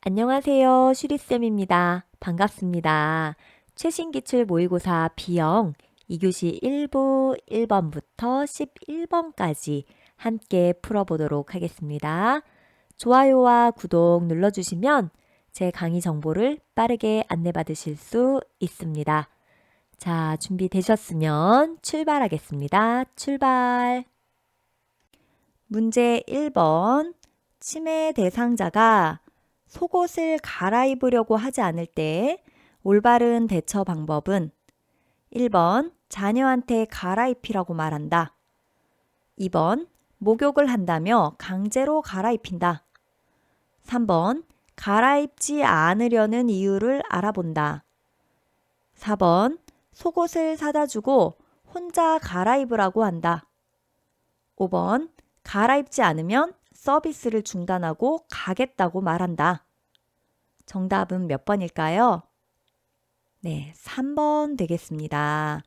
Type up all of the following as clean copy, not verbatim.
안녕하세요. 슈리쌤입니다. 반갑습니다. 최신 기출 모의고사 B형 2교시 1부 1번부터 11번까지 함께 풀어보도록 하겠습니다. 좋아요와 구독 눌러주시면 제 강의 정보를 빠르게 안내받으실 수 있습니다. 자, 준비되셨으면 출발하겠습니다. 출발! 문제 1번. 치매 대상자가 속옷을 갈아입으려고 하지 않을 때 올바른 대처 방법은 1번 자녀한테 갈아입히라고 말한다. 2번 목욕을 한다며 강제로 갈아입힌다. 3번 갈아입지 않으려는 이유를 알아본다. 4번 속옷을 사다 주고 혼자 갈아입으라고 한다. 5번 갈아입지 않으면 서비스를 중단하고 가겠다고 말한다. 정답은 몇 번일까요? 네, 3번 되겠습니다.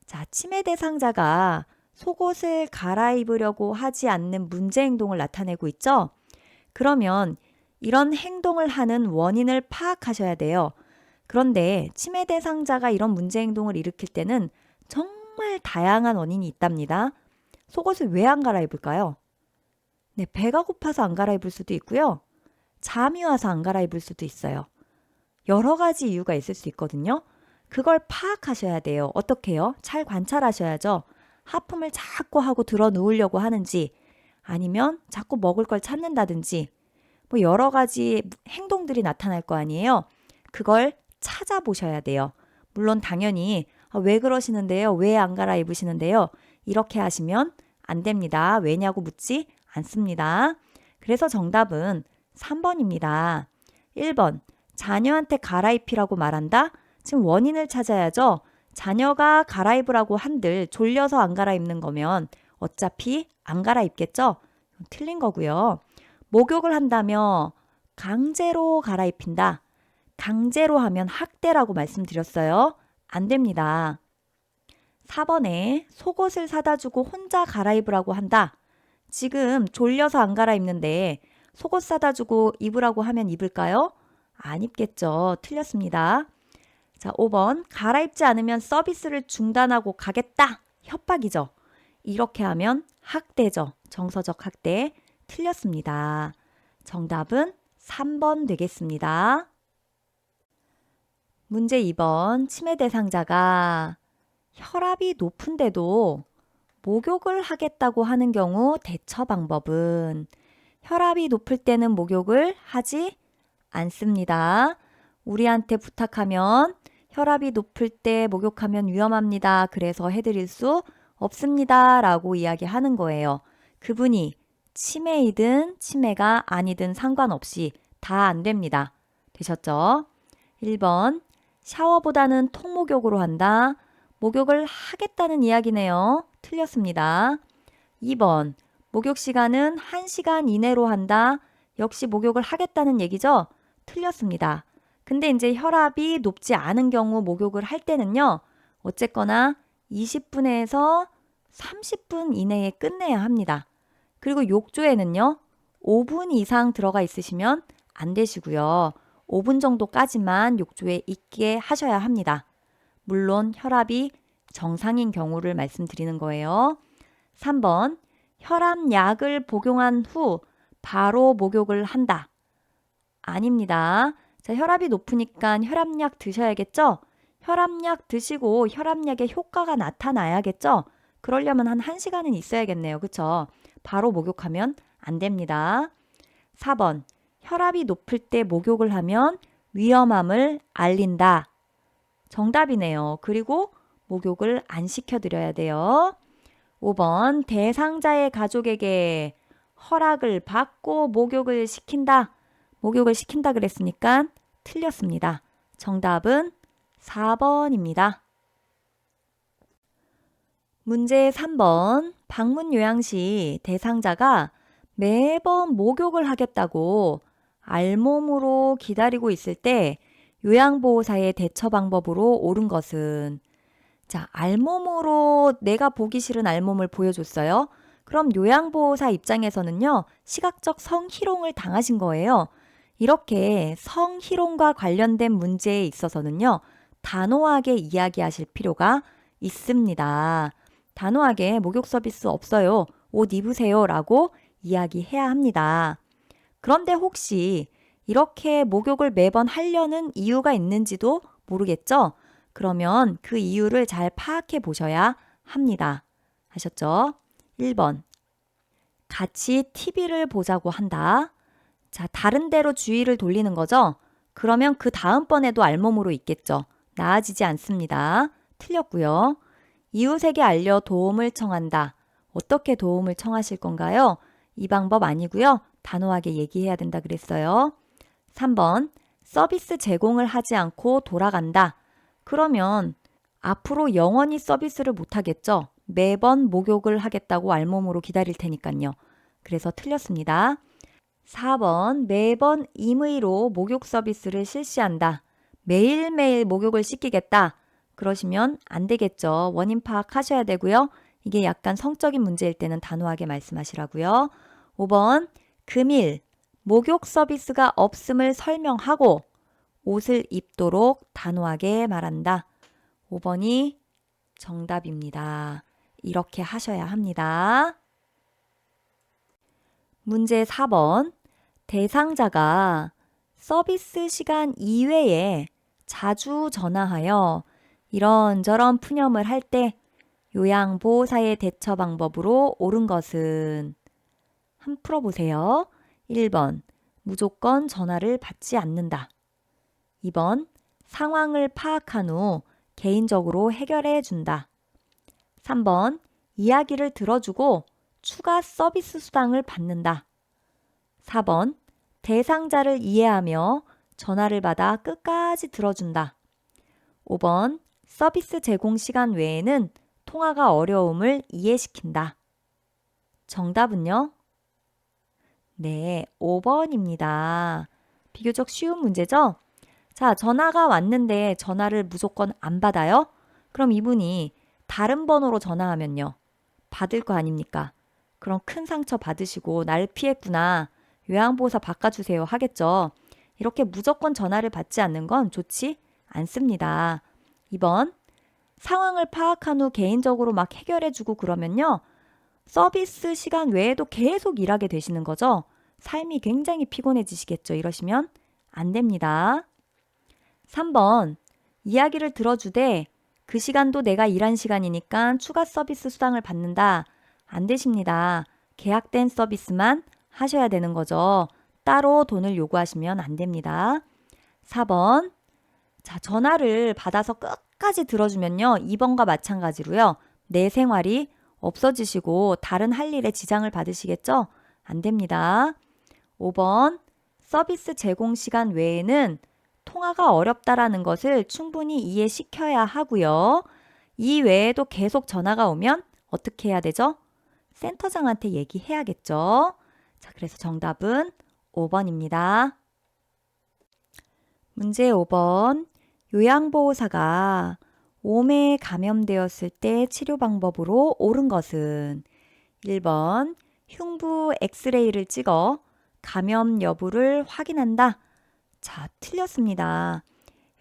자, 치매 대상자가 속옷을 갈아입으려고 하지 않는 문제 행동을 나타내고 있죠? 그러면 이런 행동을 하는 원인을 파악하셔야 돼요. 그런데 치매 대상자가 이런 문제 행동을 일으킬 때는 정말 다양한 원인이 있답니다. 속옷을 왜 안 갈아입을까요? 네, 배가 고파서 안 갈아입을 수도 있고요. 잠이 와서 안 갈아입을 수도 있어요. 여러 가지 이유가 있을 수 있거든요. 그걸 파악하셔야 돼요. 어떻게요? 잘 관찰하셔야죠. 하품을 자꾸 하고 들어 누우려고 하는지 아니면 자꾸 먹을 걸 찾는다든지 뭐 여러 가지 행동들이 나타날 거 아니에요. 그걸 찾아보셔야 돼요. 물론 당연히 왜 그러시는데요? 왜 안 갈아입으시는데요? 이렇게 하시면 안 됩니다. 왜냐고 묻지 않습니다. 그래서 정답은 3번입니다. 1번, 자녀한테 갈아입히라고 말한다? 지금 원인을 찾아야죠. 자녀가 갈아입으라고 한들 졸려서 안 갈아입는 거면 어차피 안 갈아입겠죠? 틀린 거고요. 목욕을 한다며 강제로 갈아입힌다. 강제로 하면 학대라고 말씀드렸어요. 안 됩니다. 4번에 속옷을 사다 주고 혼자 갈아입으라고 한다. 지금 졸려서 안 갈아입는데 속옷 사다 주고 입으라고 하면 입을까요? 안 입겠죠. 틀렸습니다. 자, 5번. 갈아입지 않으면 서비스를 중단하고 가겠다. 협박이죠. 이렇게 하면 학대죠. 정서적 학대. 틀렸습니다. 정답은 3번 되겠습니다. 문제 2번. 치매 대상자가 혈압이 높은데도 목욕을 하겠다고 하는 경우 대처 방법은 혈압이 높을 때는 목욕을 하지 않습니다. 우리한테 부탁하면 혈압이 높을 때 목욕하면 위험합니다. 그래서 해드릴 수 없습니다. 라고 이야기하는 거예요. 그분이 치매이든 치매가 아니든 상관없이 다 안 됩니다. 되셨죠? 1번 샤워보다는 통목욕으로 한다. 목욕을 하겠다는 이야기네요. 틀렸습니다. 2번 목욕 시간은 1시간 이내로 한다. 역시 목욕을 하겠다는 얘기죠? 틀렸습니다. 근데 이제 혈압이 높지 않은 경우 목욕을 할 때는요. 어쨌거나 20분에서 30분 이내에 끝내야 합니다. 그리고 욕조에는요. 5분 이상 들어가 있으시면 안 되시고요. 5분 정도까지만 욕조에 있게 하셔야 합니다. 물론 혈압이 정상인 경우를 말씀드리는 거예요. 3번 혈압약을 복용한 후 바로 목욕을 한다. 아닙니다. 자, 혈압이 높으니까 혈압약 드셔야겠죠? 혈압약 드시고 혈압약의 효과가 나타나야겠죠? 그러려면 한 1시간은 있어야겠네요. 그쵸? 바로 목욕하면 안 됩니다. 4번 혈압이 높을 때 목욕을 하면 위험함을 알린다. 정답이네요. 그리고 목욕을 안 시켜드려야 돼요. 5번 대상자의 가족에게 허락을 받고 목욕을 시킨다. 목욕을 시킨다 그랬으니까 틀렸습니다. 정답은 4번입니다. 문제 3번 방문 요양 시 대상자가 매번 목욕을 하겠다고 알몸으로 기다리고 있을 때 요양보호사의 대처 방법으로 옳은 것은 자, 알몸으로 내가 보기 싫은 알몸을 보여줬어요. 그럼 요양보호사 입장에서는요. 시각적 성희롱을 당하신 거예요. 이렇게 성희롱과 관련된 문제에 있어서는요, 단호하게 이야기하실 필요가 있습니다. 단호하게 목욕 서비스 없어요. 옷 입으세요. 라고 이야기해야 합니다. 그런데 혹시 이렇게 목욕을 매번 하려는 이유가 있는지도 모르겠죠? 그러면 그 이유를 잘 파악해 보셔야 합니다. 하셨죠? 1번. 같이 TV를 보자고 한다. 자, 다른 데로 주의를 돌리는 거죠? 그러면 그 다음번에도 알몸으로 있겠죠. 나아지지 않습니다. 틀렸고요. 이웃에게 알려 도움을 청한다. 어떻게 도움을 청하실 건가요? 이 방법 아니고요. 단호하게 얘기해야 된다 그랬어요. 3번. 서비스 제공을 하지 않고 돌아간다. 그러면 앞으로 영원히 서비스를 못 하겠죠? 매번 목욕을 하겠다고 알몸으로 기다릴 테니까요. 그래서 틀렸습니다. 4번. 매번 임의로 목욕 서비스를 실시한다. 매일매일 목욕을 시키겠다. 그러시면 안 되겠죠. 원인 파악하셔야 되고요. 이게 약간 성적인 문제일 때는 단호하게 말씀하시라고요. 5번. 금일 목욕 서비스가 없음을 설명하고 옷을 입도록 단호하게 말한다. 5번이 정답입니다. 이렇게 하셔야 합니다. 문제 4번. 대상자가 서비스 시간 이외에 자주 전화하여 이런저런 푸념을 할 때 요양보호사의 대처 방법으로 옳은 것은? 한번 풀어보세요. 1번. 무조건 전화를 받지 않는다. 2번. 상황을 파악한 후 개인적으로 해결해 준다. 3번. 이야기를 들어주고 추가 서비스 수당을 받는다. 4번. 대상자를 이해하며 전화를 받아 끝까지 들어준다. 5번. 서비스 제공 시간 외에는 통화가 어려움을 이해시킨다. 정답은요? 네, 5번입니다. 비교적 쉬운 문제죠? 자, 전화가 왔는데 전화를 무조건 안 받아요? 그럼 이분이 다른 번호로 전화하면요. 받을 거 아닙니까? 그럼 큰 상처 받으시고 날 피했구나. 요양보호사 바꿔주세요 하겠죠. 이렇게 무조건 전화를 받지 않는 건 좋지 않습니다. 2번. 상황을 파악한 후 개인적으로 막 해결해주고 그러면요. 서비스 시간 외에도 계속 일하게 되시는 거죠. 삶이 굉장히 피곤해지시겠죠. 이러시면 안 됩니다. 3번. 이야기를 들어주되 그 시간도 내가 일한 시간이니까 추가 서비스 수당을 받는다. 안 되십니다. 계약된 서비스만 하셔야 되는 거죠. 따로 돈을 요구하시면 안 됩니다. 4번. 자, 전화를 받아서 끝까지 들어주면요. 2번과 마찬가지로요. 내 생활이 없어지시고 다른 할 일에 지장을 받으시겠죠? 안 됩니다. 5번. 서비스 제공 시간 외에는 통화가 어렵다라는 것을 충분히 이해시켜야 하고요. 이 외에도 계속 전화가 오면 어떻게 해야 되죠? 센터장한테 얘기해야겠죠. 자, 그래서 정답은 5번입니다. 문제 5번. 요양보호사가 몸에 감염되었을 때 치료 방법으로 옳은 것은? 1번. 흉부 엑스레이를 찍어 감염 여부를 확인한다. 자, 틀렸습니다.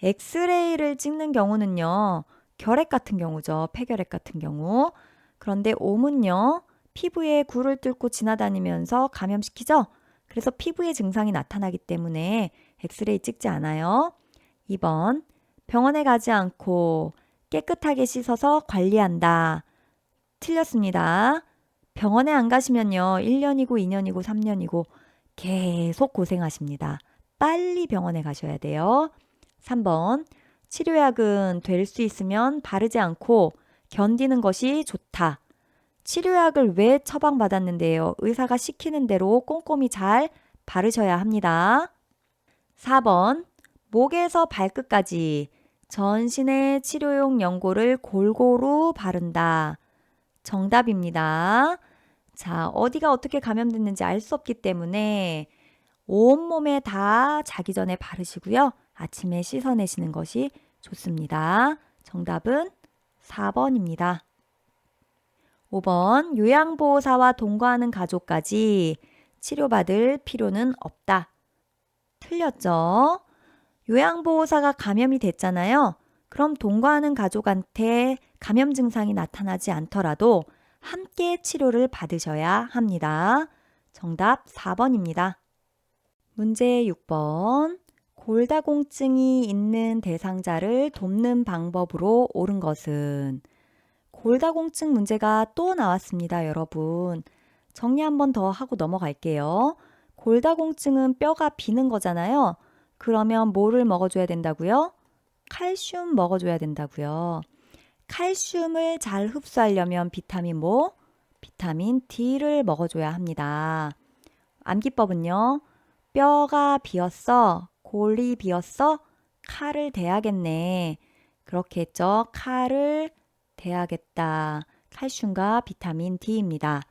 엑스레이를 찍는 경우는요. 결핵 같은 경우죠. 폐결핵 같은 경우. 그런데 옴은요. 피부에 굴을 뚫고 지나다니면서 감염시키죠. 그래서 피부에 증상이 나타나기 때문에 엑스레이 찍지 않아요. 2번. 병원에 가지 않고 깨끗하게 씻어서 관리한다. 틀렸습니다. 병원에 안 가시면요. 1년이고 2년이고 3년이고 계속 고생하십니다. 빨리 병원에 가셔야 돼요. 3번. 치료약은 될 수 있으면 바르지 않고 견디는 것이 좋다. 치료약을 왜 처방받았는데요? 의사가 시키는 대로 꼼꼼히 잘 바르셔야 합니다. 4번. 목에서 발끝까지 전신의 치료용 연고를 골고루 바른다. 정답입니다. 자, 어디가 어떻게 감염됐는지 알 수 없기 때문에 온몸에 다 자기 전에 바르시고요. 아침에 씻어내시는 것이 좋습니다. 정답은 4번입니다. 5번. 요양보호사와 동거하는 가족까지 치료받을 필요는 없다. 틀렸죠? 요양보호사가 감염이 됐잖아요. 그럼 동거하는 가족한테 감염 증상이 나타나지 않더라도 함께 치료를 받으셔야 합니다. 정답 4번입니다. 문제 6번. 골다공증이 있는 대상자를 돕는 방법으로 옳은 것은? 골다공증 문제가 또 나왔습니다, 여러분. 정리 한 번 더 하고 넘어갈게요. 골다공증은 뼈가 비는 거잖아요. 그러면 뭐를 먹어줘야 된다고요? 칼슘 먹어줘야 된다고요. 칼슘을 잘 흡수하려면 비타민 뭐? 비타민 D를 먹어줘야 합니다. 암기법은요. 뼈가 비었어. 골이 비었어. 칼을 대야겠네. 그렇게 했죠. 칼을 대야겠다. 칼슘과 비타민 D입니다.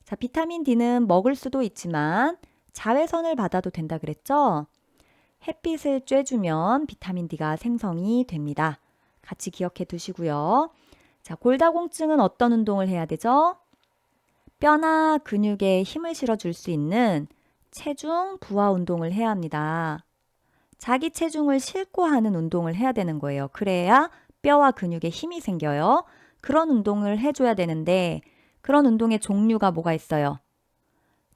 자, 비타민 D는 먹을 수도 있지만 자외선을 받아도 된다 그랬죠? 햇빛을 쬐주면 비타민 D가 생성이 됩니다. 같이 기억해 두시고요. 자, 골다공증은 어떤 운동을 해야 되죠? 뼈나 근육에 힘을 실어줄 수 있는 체중 부하 운동을 해야 합니다. 자기 체중을 싣고 하는 운동을 해야 되는 거예요. 그래야 뼈와 근육에 힘이 생겨요. 그런 운동을 해줘야 되는데 그런 운동의 종류가 뭐가 있어요?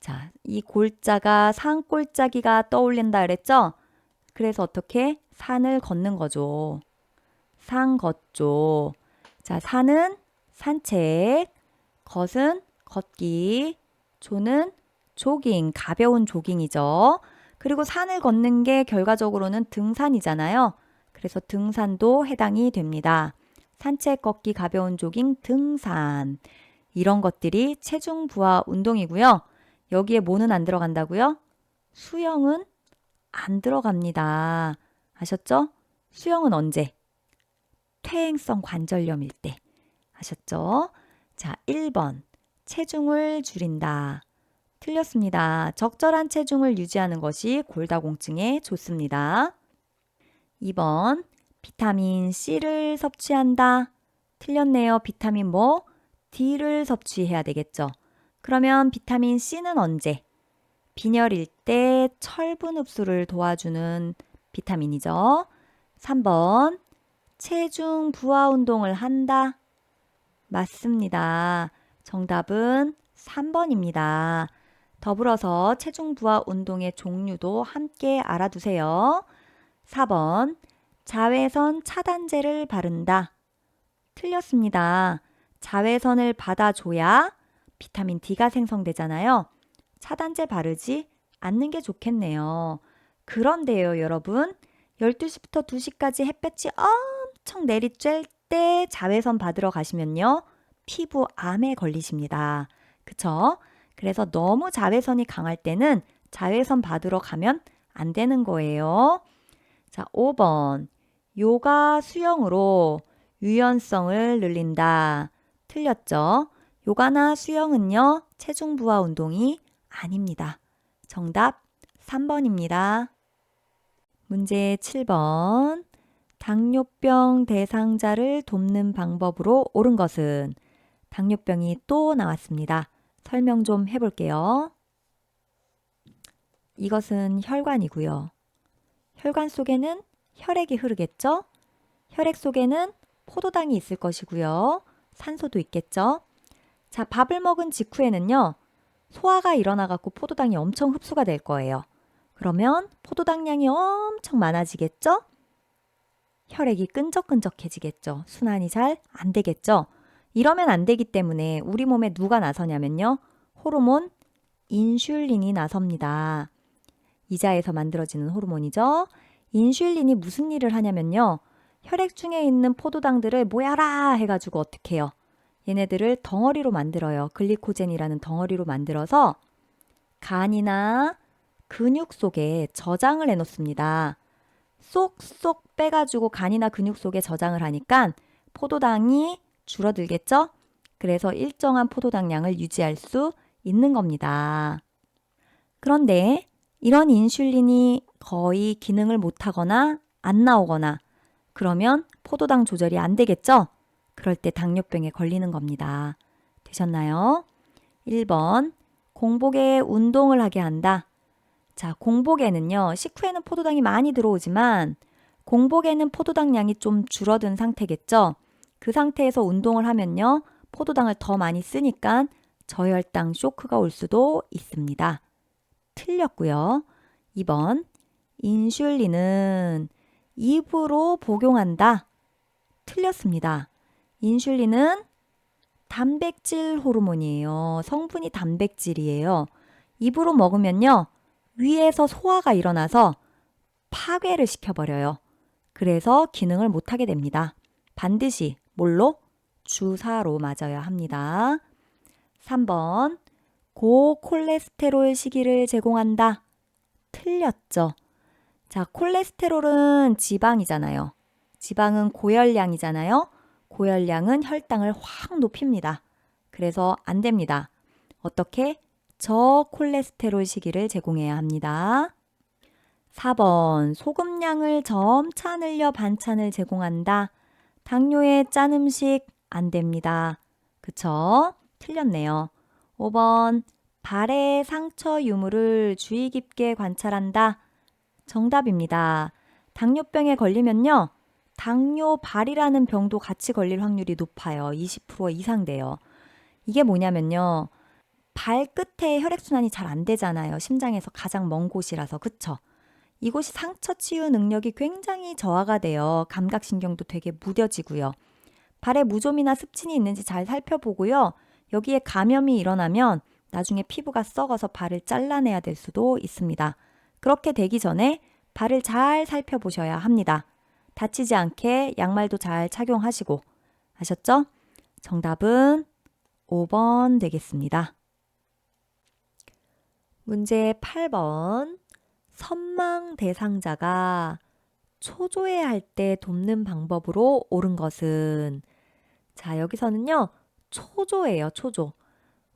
자, 이 골자가 산골짜기가 떠올린다 그랬죠? 그래서 어떻게? 산을 걷는 거죠. 산 걷죠. 자, 산은 산책, 걷은 걷기, 조는 조깅, 가벼운 조깅이죠. 그리고 산을 걷는 게 결과적으로는 등산이잖아요. 그래서 등산도 해당이 됩니다. 산책, 걷기, 가벼운 조깅, 등산. 이런 것들이 체중 부하 운동이고요. 여기에 뭐는 안 들어간다고요? 수영은 안 들어갑니다. 아셨죠? 수영은 언제? 퇴행성 관절염일 때. 아셨죠? 자, 1번. 체중을 줄인다. 틀렸습니다. 적절한 체중을 유지하는 것이 골다공증에 좋습니다. 2번. 비타민 C를 섭취한다. 틀렸네요. 비타민 뭐? D를 섭취해야 되겠죠. 그러면 비타민 C는 언제? 빈혈일 때 철분 흡수를 도와주는 비타민이죠. 3번. 체중 부하 운동을 한다. 맞습니다. 정답은 3번입니다. 더불어서 체중 부하 운동의 종류도 함께 알아두세요. 4번. 자외선 차단제를 바른다. 틀렸습니다. 자외선을 받아줘야 비타민 D가 생성되잖아요. 차단제 바르지 않는 게 좋겠네요. 그런데요, 여러분. 12시부터 2시까지 햇볕이 엄청 내리쬐을 때 자외선 받으러 가시면요. 피부암에 걸리십니다. 그쵸? 그래서 너무 자외선이 강할 때는 자외선 받으러 가면 안 되는 거예요. 자, 5번. 요가 수영으로 유연성을 늘린다. 틀렸죠? 요가나 수영은요, 체중 부하 운동이 아닙니다. 정답 3번입니다. 문제 7번. 당뇨병 대상자를 돕는 방법으로 옳은 것은? 당뇨병이 또 나왔습니다. 설명 좀 해볼게요. 이것은 혈관이고요. 혈관 속에는 혈액이 흐르겠죠? 혈액 속에는 포도당이 있을 것이고요. 산소도 있겠죠? 자, 밥을 먹은 직후에는요. 소화가 일어나갖고 포도당이 엄청 흡수가 될 거예요. 그러면 포도당량이 엄청 많아지겠죠? 혈액이 끈적끈적해지겠죠. 순환이 잘 안 되겠죠. 이러면 안 되기 때문에 우리 몸에 누가 나서냐면요. 호르몬 인슐린이 나섭니다. 이자에서 만들어지는 호르몬이죠. 인슐린이 무슨 일을 하냐면요. 혈액 중에 있는 포도당들을 모여라 해가지고 어떻게 해요? 얘네들을 덩어리로 만들어요. 글리코젠이라는 덩어리로 만들어서 간이나 근육 속에 저장을 해놓습니다. 쏙쏙 빼가지고 간이나 근육 속에 저장을 하니까 포도당이 줄어들겠죠? 그래서 일정한 포도당량을 유지할 수 있는 겁니다. 그런데 이런 인슐린이 거의 기능을 못하거나 안 나오거나 그러면 포도당 조절이 안 되겠죠? 그럴 때 당뇨병에 걸리는 겁니다. 되셨나요? 1번. 공복에 운동을 하게 한다. 자, 공복에는요. 식후에는 포도당이 많이 들어오지만 공복에는 포도당 양이 좀 줄어든 상태겠죠. 그 상태에서 운동을 하면요. 포도당을 더 많이 쓰니까 저혈당 쇼크가 올 수도 있습니다. 틀렸고요. 2번 인슐린은 입으로 복용한다. 틀렸습니다. 인슐린은 단백질 호르몬이에요. 성분이 단백질이에요. 입으로 먹으면요. 위에서 소화가 일어나서 파괴를 시켜버려요. 그래서 기능을 못하게 됩니다. 반드시 뭘로? 주사로 맞아야 합니다. 3번 고콜레스테롤 시기를 제공한다. 틀렸죠. 자, 콜레스테롤은 지방이잖아요. 지방은 고열량이잖아요. 고열량은 혈당을 확 높입니다. 그래서 안 됩니다. 어떻게? 저콜레스테롤 시기를 제공해야 합니다. 4번 소금량을 점차 늘려 반찬을 제공한다. 당뇨에 짠 음식 안 됩니다. 그쵸? 틀렸네요. 5번 발의 상처 유무를 주의 깊게 관찰한다. 정답입니다. 당뇨병에 걸리면요. 당뇨발이라는 병도 같이 걸릴 확률이 높아요. 20% 이상 돼요. 이게 뭐냐면요. 발끝에 혈액순환이 잘 안 되잖아요. 심장에서 가장 먼 곳이라서. 그쵸? 이곳이 상처 치유 능력이 굉장히 저하가 돼요. 감각신경도 되게 무뎌지고요. 발에 무좀이나 습진이 있는지 잘 살펴보고요. 여기에 감염이 일어나면 나중에 피부가 썩어서 발을 잘라내야 될 수도 있습니다. 그렇게 되기 전에 발을 잘 살펴보셔야 합니다. 다치지 않게 양말도 잘 착용하시고. 아셨죠? 정답은 5번 되겠습니다. 문제 8번. 선망 대상자가 초조해할 때 돕는 방법으로 옳은 것은? 자, 여기서는요. 초조예요. 초조.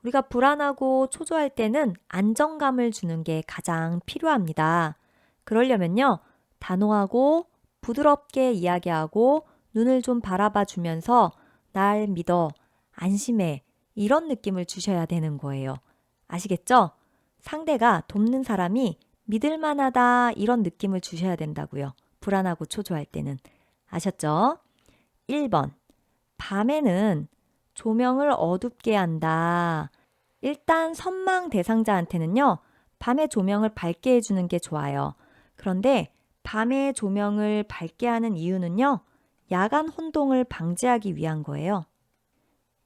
우리가 불안하고 초조할 때는 안정감을 주는 게 가장 필요합니다. 그러려면요. 단호하고 부드럽게 이야기하고 눈을 좀 바라봐 주면서 날 믿어, 안심해 이런 느낌을 주셔야 되는 거예요. 아시겠죠? 상대가 돕는 사람이 믿을 만하다 이런 느낌을 주셔야 된다고요. 불안하고 초조할 때는. 아셨죠? 1번. 밤에는 조명을 어둡게 한다. 일단 선망 대상자한테는요. 밤에 조명을 밝게 해주는 게 좋아요. 그런데 밤에 조명을 밝게 하는 이유는요. 야간 혼동을 방지하기 위한 거예요.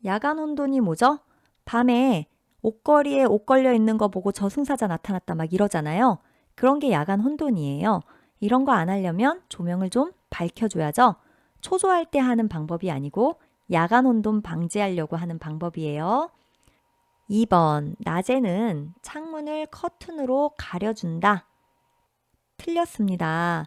야간 혼돈이 뭐죠? 밤에 옷걸이에 옷 걸려 있는 거 보고 저승사자 나타났다 막 이러잖아요. 그런 게 야간 혼돈이에요. 이런 거 안 하려면 조명을 좀 밝혀줘야죠. 초조할 때 하는 방법이 아니고 야간 혼돈 방지하려고 하는 방법이에요. 2번, 낮에는 창문을 커튼으로 가려준다. 틀렸습니다.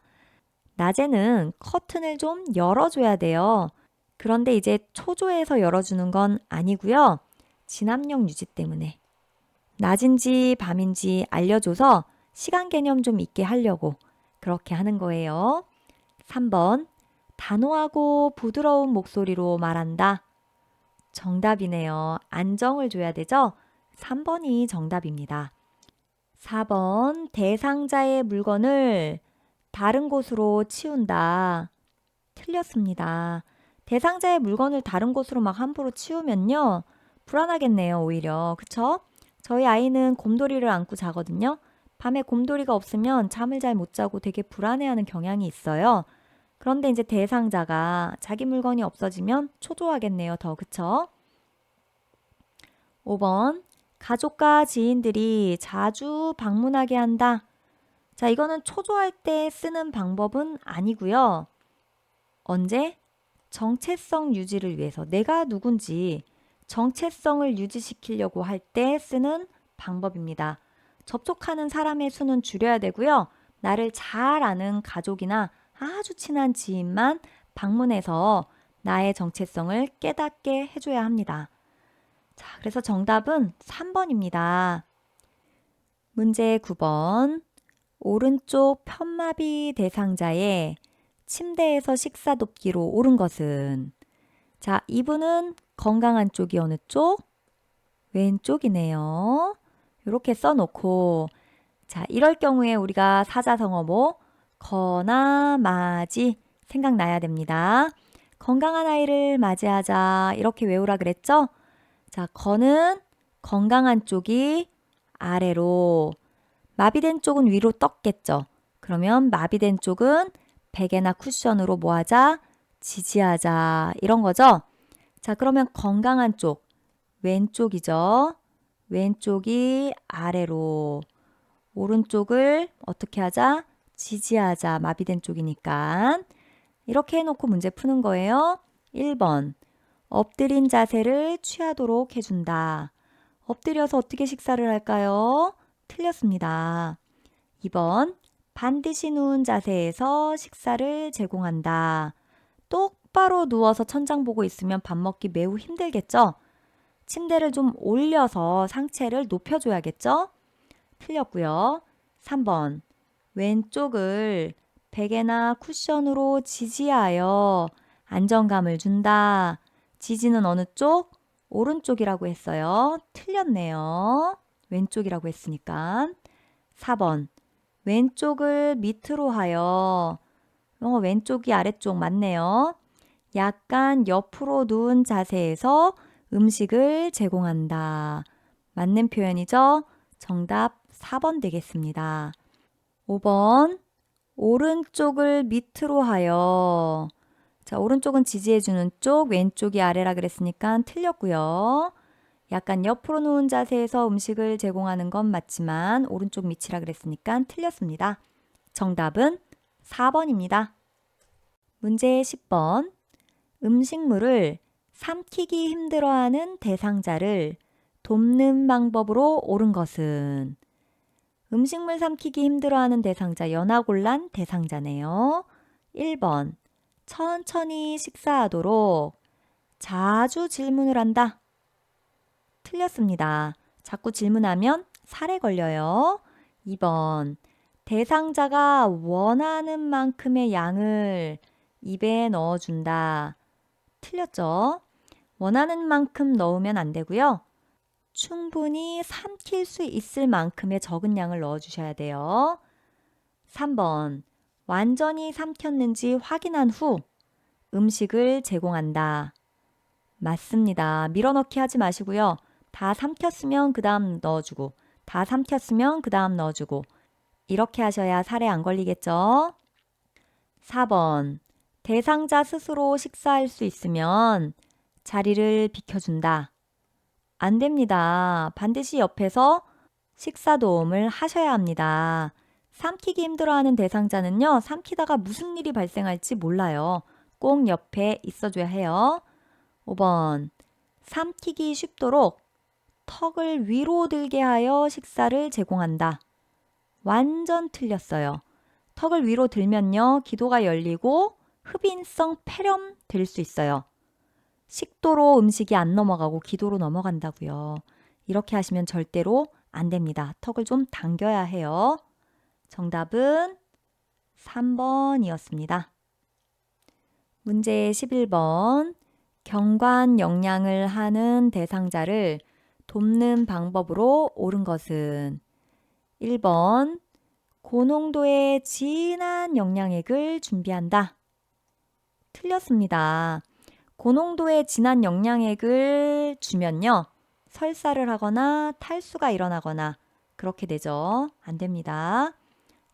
낮에는 커튼을 좀 열어줘야 돼요. 그런데 이제 초조해서 열어주는 건 아니고요. 진압력 유지 때문에. 낮인지 밤인지 알려줘서 시간 개념 좀 있게 하려고 그렇게 하는 거예요. 3번, 단호하고 부드러운 목소리로 말한다. 정답이네요. 안정을 줘야 되죠? 3번이 정답입니다. 4번, 대상자의 물건을 다른 곳으로 치운다. 틀렸습니다. 대상자의 물건을 다른 곳으로 막 함부로 치우면요. 불안하겠네요, 오히려. 그쵸? 저희 아이는 곰돌이를 안고 자거든요. 밤에 곰돌이가 없으면 잠을 잘 못 자고 되게 불안해하는 경향이 있어요. 그런데 이제 대상자가 자기 물건이 없어지면 초조하겠네요, 더. 그쵸? 5번. 가족과 지인들이 자주 방문하게 한다. 자, 이거는 초조할 때 쓰는 방법은 아니고요. 언제? 정체성 유지를 위해서 내가 누군지 정체성을 유지시키려고 할 때 쓰는 방법입니다. 접촉하는 사람의 수는 줄여야 되고요. 나를 잘 아는 가족이나 아주 친한 지인만 방문해서 나의 정체성을 깨닫게 해줘야 합니다. 자, 그래서 정답은 3번입니다. 문제 9번. 오른쪽 편마비 대상자의 침대에서 식사 돕기로 옳은 것은? 자, 이분은 건강한 쪽이 어느 쪽? 왼쪽이네요. 이렇게 써놓고 자, 이럴 경우에 우리가 사자성어모 거나 맞이 생각나야 됩니다. 건강한 아이를 맞이하자 이렇게 외우라 그랬죠? 자, 거는 건강한 쪽이 아래로, 마비된 쪽은 위로 떴겠죠. 그러면 마비된 쪽은 베개나 쿠션으로 뭐하자? 지지하자 이런 거죠. 자, 그러면 건강한 쪽 왼쪽이죠. 왼쪽이 아래로, 오른쪽을 어떻게 하자? 지지하자. 마비된 쪽이니까. 이렇게 해놓고 문제 푸는 거예요. 1번. 엎드린 자세를 취하도록 해준다. 엎드려서 어떻게 식사를 할까요? 틀렸습니다. 2번. 반드시 누운 자세에서 식사를 제공한다. 똑바로 누워서 천장 보고 있으면 밥 먹기 매우 힘들겠죠? 침대를 좀 올려서 상체를 높여줘야겠죠? 틀렸고요. 3번. 왼쪽을 베개나 쿠션으로 지지하여 안정감을 준다. 지지는 어느 쪽? 오른쪽이라고 했어요. 틀렸네요. 왼쪽이라고 했으니까. 4번. 왼쪽을 밑으로 하여, 왼쪽이 아래쪽 맞네요. 약간 옆으로 누운 자세에서 음식을 제공한다. 맞는 표현이죠? 정답 4번 되겠습니다. 5번. 오른쪽을 밑으로 하여. 자, 오른쪽은 지지해주는 쪽, 왼쪽이 아래라 그랬으니까 틀렸고요. 약간 옆으로 누운 자세에서 음식을 제공하는 건 맞지만 오른쪽 밑이라 그랬으니까 틀렸습니다. 정답은 4번입니다. 문제 10번. 음식물을 삼키기 힘들어하는 대상자를 돕는 방법으로 옳은 것은? 음식물 삼키기 힘들어하는 대상자, 연하곤란 대상자네요. 1번. 천천히 식사하도록 자주 질문을 한다. 틀렸습니다. 자꾸 질문하면 살에 걸려요. 2번. 대상자가 원하는 만큼의 양을 입에 넣어준다. 틀렸죠? 원하는 만큼 넣으면 안 되고요. 충분히 삼킬 수 있을 만큼의 적은 양을 넣어주셔야 돼요. 3번. 완전히 삼켰는지 확인한 후 음식을 제공한다. 맞습니다. 밀어넣기 하지 마시고요. 다 삼켰으면 그 다음 넣어주고, 다 삼켰으면 그 다음 넣어주고, 이렇게 하셔야 살에 안 걸리겠죠? 4번. 대상자 스스로 식사할 수 있으면 자리를 비켜준다. 안 됩니다. 반드시 옆에서 식사 도움을 하셔야 합니다. 삼키기 힘들어하는 대상자는요, 삼키다가 무슨 일이 발생할지 몰라요. 꼭 옆에 있어줘야 해요. 5번. 삼키기 쉽도록 턱을 위로 들게 하여 식사를 제공한다. 완전 틀렸어요. 턱을 위로 들면요, 기도가 열리고 흡인성 폐렴 될 수 있어요. 식도로 음식이 안 넘어가고 기도로 넘어간다고요. 이렇게 하시면 절대로 안 됩니다. 턱을 좀 당겨야 해요. 정답은 3번이었습니다. 문제 11번. 경관 영양을 하는 대상자를 돕는 방법으로 옳은 것은? 1번. 고농도의 진한 영양액을 준비한다. 틀렸습니다. 고농도의 진한 영양액을 주면요, 설사를 하거나 탈수가 일어나거나 그렇게 되죠. 안 됩니다.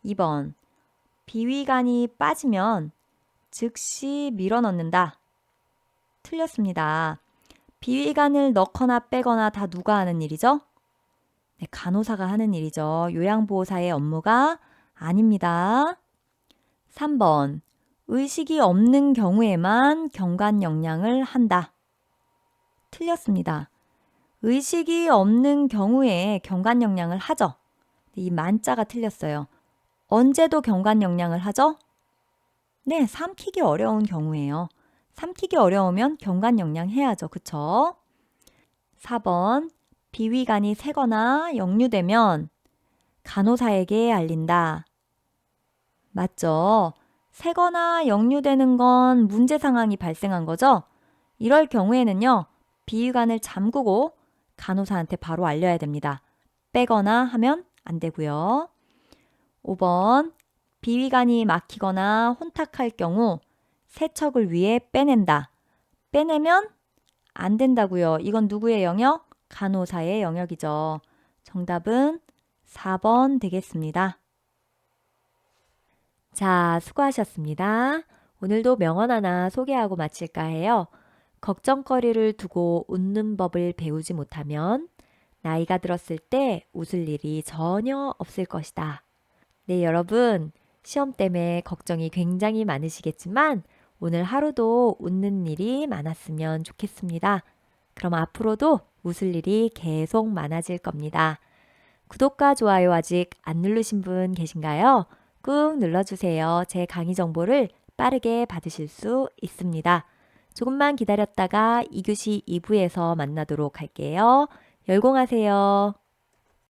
2번. 비위간이 빠지면 즉시 밀어넣는다. 틀렸습니다. 비위간을 넣거나 빼거나 다 누가 하는 일이죠? 네, 간호사가 하는 일이죠. 요양보호사의 업무가 아닙니다. 3번. 의식이 없는 경우에만 경관 영양을 한다. 틀렸습니다. 의식이 없는 경우에 경관 영양을 하죠. 이 만자가 틀렸어요. 언제도 경관 영양을 하죠? 네, 삼키기 어려운 경우에요. 삼키기 어려우면 경관 영양 해야죠. 그쵸? 4번. 비위간이 새거나 역류되면 간호사에게 알린다. 맞죠? 새거나 역류되는 건 문제 상황이 발생한 거죠? 이럴 경우에는요, 비위관을 잠그고 간호사한테 바로 알려야 됩니다. 빼거나 하면 안 되고요. 5번. 비위관이 막히거나 혼탁할 경우 세척을 위해 빼낸다. 빼내면 안 된다고요. 이건 누구의 영역? 간호사의 영역이죠. 정답은 4번 되겠습니다. 자, 수고하셨습니다. 오늘도 명언 하나 소개하고 마칠까 해요. 걱정거리를 두고 웃는 법을 배우지 못하면 나이가 들었을 때 웃을 일이 전혀 없을 것이다. 네, 여러분. 시험 때문에 걱정이 굉장히 많으시겠지만 오늘 하루도 웃는 일이 많았으면 좋겠습니다. 그럼 앞으로도 웃을 일이 계속 많아질 겁니다. 구독과 좋아요 아직 안 누르신 분 계신가요? 꾹 눌러주세요. 제 강의 정보를 빠르게 받으실 수 있습니다. 조금만 기다렸다가 2교시 2부에서 만나도록 할게요. 열공하세요.